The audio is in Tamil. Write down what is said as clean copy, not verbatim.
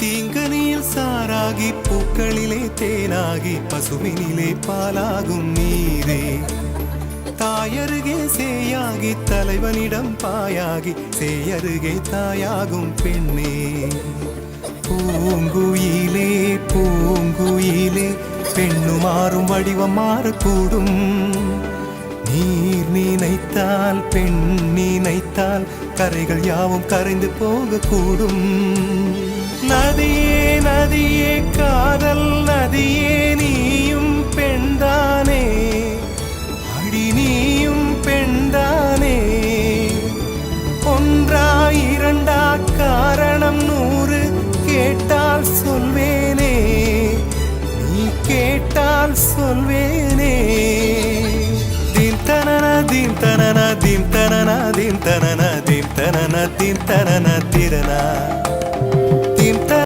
தீங்கனியில் சாராகி பூக்களிலே தேனாகி பசுவினிலே பாலாகும் நீரே தாயருகே சேயாகி தலைவனிடம் பாயாகி சேயருகே தாயாகும் பெண்ணே பூங்குயிலே பூங்குயிலே பெண்ணு மாறும் வடிவம் மாறக்கூடும் நீர் நினைத்தால் பெண் நினைத்தால் கரைகள் யாவும் கரைந்து போகக்கூடும் நதியே நதியே காதல் நதியே நீயும் பெண்தானே அடி நீயும் பெண்தானே ஒன்றா இரண்டா காரணம் 100 கேட்டால் சொல்வேனே நீ கேட்டால் சொல்வேனே தீம் தனன தீம் தனன தீம் தனன தீம் தனன தீம் தனன தீம் தனன திரனா